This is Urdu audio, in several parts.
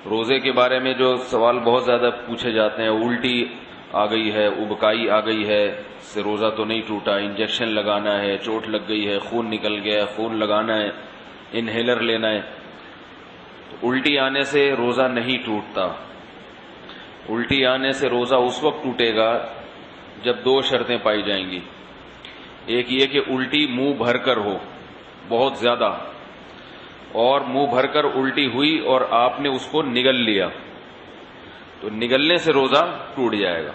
روزے کے بارے میں جو سوال بہت زیادہ پوچھے جاتے ہیں، الٹی آ گئی ہے، ابکائی آ گئی ہے، اس سے روزہ تو نہیں ٹوٹا، انجیکشن لگانا ہے، چوٹ لگ گئی ہے، خون نکل گیا ہے، خون لگانا ہے، انہیلر لینا ہے. تو الٹی آنے سے روزہ نہیں ٹوٹتا. الٹی آنے سے روزہ اس وقت ٹوٹے گا جب دو شرطیں پائی جائیں گی. ایک یہ کہ الٹی منہ بھر کر ہو بہت زیادہ، اور منہ بھر کر الٹی ہوئی اور آپ نے اس کو نگل لیا تو نگلنے سے روزہ ٹوٹ جائے گا.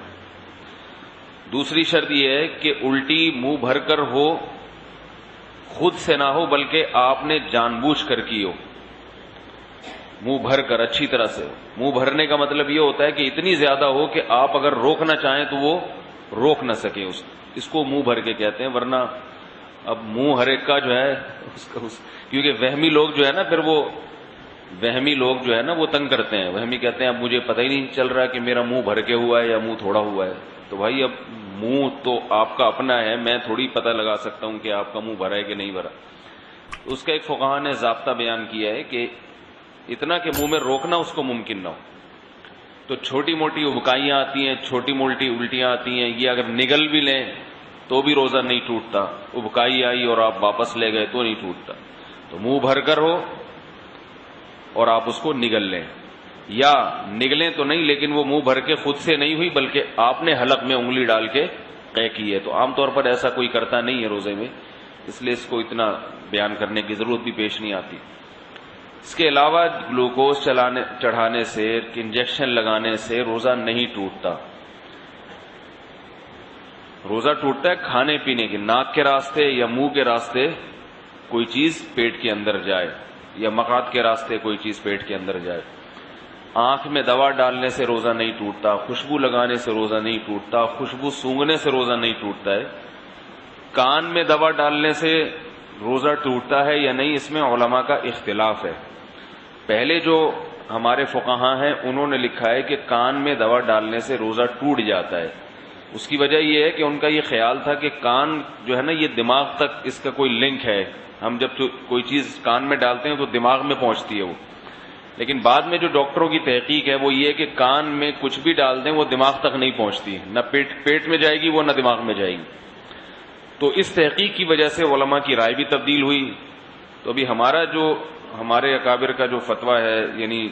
دوسری شرط یہ ہے کہ الٹی منہ بھر کر ہو، خود سے نہ ہو بلکہ آپ نے جان بوجھ کر کی ہو، منہ بھر کر اچھی طرح سے. منہ بھرنے کا مطلب یہ ہوتا ہے کہ اتنی زیادہ ہو کہ آپ اگر روکنا چاہیں تو وہ روک نہ سکیں، اس کو منہ بھر کے کہتے ہیں. ورنہ اب منہ ہر ایک کا جو ہے کیونکہ وہمی لوگ جو ہے نا، پھر وہ وہمی لوگ جو ہے نا وہ تنگ کرتے ہیں. وہمی کہتے ہیں اب مجھے پتہ ہی نہیں چل رہا کہ میرا منہ بھر کے ہوا ہے یا منہ تھوڑا ہوا ہے. تو بھائی اب منہ تو آپ کا اپنا ہے، میں تھوڑی پتہ لگا سکتا ہوں کہ آپ کا منہ بھرا ہے کہ نہیں بھرا. اس کا ایک فقہا نے ضابطہ بیان کیا ہے کہ اتنا کہ منہ میں روکنا اس کو ممکن نہ ہو. تو چھوٹی موٹی ابکائیاں آتی ہیں، چھوٹی موٹی الٹیاں آتی ہیں، یہ اگر نگل بھی لیں تو بھی روزہ نہیں ٹوٹتا. ابکائی آئی اور آپ واپس لے گئے تو نہیں ٹوٹتا. تو منہ بھر کر ہو اور آپ اس کو نگل لیں، یا نگلیں تو نہیں لیکن وہ منہ بھر کے خود سے نہیں ہوئی بلکہ آپ نے حلق میں انگلی ڈال کے قے کی ہے. تو عام طور پر ایسا کوئی کرتا نہیں ہے روزے میں، اس لیے اس کو اتنا بیان کرنے کی ضرورت بھی پیش نہیں آتی. اس کے علاوہ گلوکوز چڑھانے سے، انجیکشن لگانے سے روزہ نہیں ٹوٹتا. روزہ ٹوٹتا ہے کھانے پینے کے، ناک کے راستے یا منہ کے راستے کوئی چیز پیٹ کے اندر جائے، یا مقعد کے راستے کوئی چیز پیٹ کے اندر جائے. آنکھ میں دوا ڈالنے سے روزہ نہیں ٹوٹتا، خوشبو لگانے سے روزہ نہیں ٹوٹتا، خوشبو سونگھنے سے روزہ نہیں ٹوٹتا ہے. کان میں دوا ڈالنے سے روزہ ٹوٹتا ہے یا نہیں، اس میں علماء کا اختلاف ہے. پہلے جو ہمارے فقہاء ہیں انہوں نے لکھا ہے کہ کان میں دوا ڈالنے سے روزہ ٹوٹ جاتا ہے. اس کی وجہ یہ ہے کہ ان کا یہ خیال تھا کہ کان جو ہے نا یہ دماغ تک اس کا کوئی لنک ہے، ہم جب کوئی چیز کان میں ڈالتے ہیں تو دماغ میں پہنچتی ہے وہ. لیکن بعد میں جو ڈاکٹروں کی تحقیق ہے وہ یہ کہ کان میں کچھ بھی ڈال دیں وہ دماغ تک نہیں پہنچتی، نہ پیٹ میں جائے گی وہ، نہ دماغ میں جائے گی. تو اس تحقیق کی وجہ سے علماء کی رائے بھی تبدیل ہوئی. تو ابھی ہمارے اکابر کا جو فتویٰ ہے، یعنی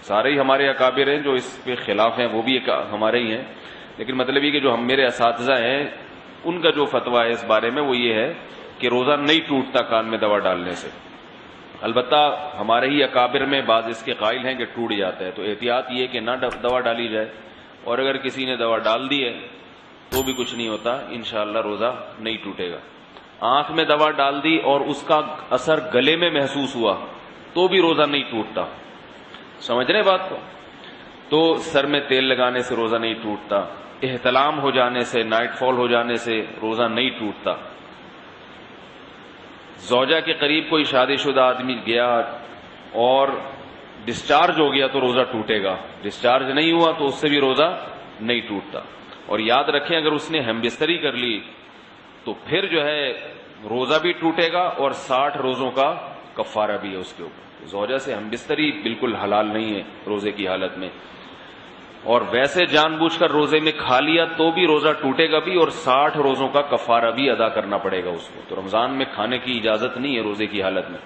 سارے ہی ہمارے اکابر ہیں جو اس کے خلاف ہیں وہ بھی ہمارے ہی ہیں، لیکن مطلب یہ کہ جو میرے اساتذہ ہیں ان کا جو فتویٰ ہے اس بارے میں وہ یہ ہے کہ روزہ نہیں ٹوٹتا کان میں دوا ڈالنے سے. البتہ ہمارے ہی اکابر میں بعض اس کے قائل ہیں کہ ٹوٹ جاتا ہے. تو احتیاط یہ کہ نہ دوا ڈالی جائے، اور اگر کسی نے دوا ڈال دی ہے تو بھی کچھ نہیں ہوتا، انشاءاللہ روزہ نہیں ٹوٹے گا. آنکھ میں دوا ڈال دی اور اس کا اثر گلے میں محسوس ہوا تو بھی روزہ نہیں ٹوٹتا. سمجھ رہے بات کو؟ تو سر میں تیل لگانے سے روزہ نہیں ٹوٹتا، احتلام ہو جانے سے، نائٹ فال ہو جانے سے روزہ نہیں ٹوٹتا. زوجہ کے قریب کوئی شادی شدہ آدمی گیا اور ڈسچارج ہو گیا تو روزہ ٹوٹے گا، ڈسچارج نہیں ہوا تو اس سے بھی روزہ نہیں ٹوٹتا. اور یاد رکھیں اگر اس نے ہم بستری کر لی تو پھر جو ہے روزہ بھی ٹوٹے گا اور 60 روزوں کا کفارہ بھی ہے اس کے اوپر. زوجہ سے ہم بستری بالکل حلال نہیں ہے روزے کی حالت میں، اور ویسے جان بوجھ کر روزے میں کھا لیا تو بھی روزہ ٹوٹے گا بھی، اور 60 روزوں کا کفارہ بھی ادا کرنا پڑے گا اس کو. تو رمضان میں کھانے کی اجازت نہیں ہے روزے کی حالت میں.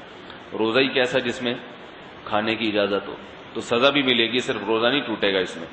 روزہ ہی کیسا جس میں کھانے کی اجازت ہو، تو سزا بھی ملے گی، صرف روزہ نہیں ٹوٹے گا اس میں.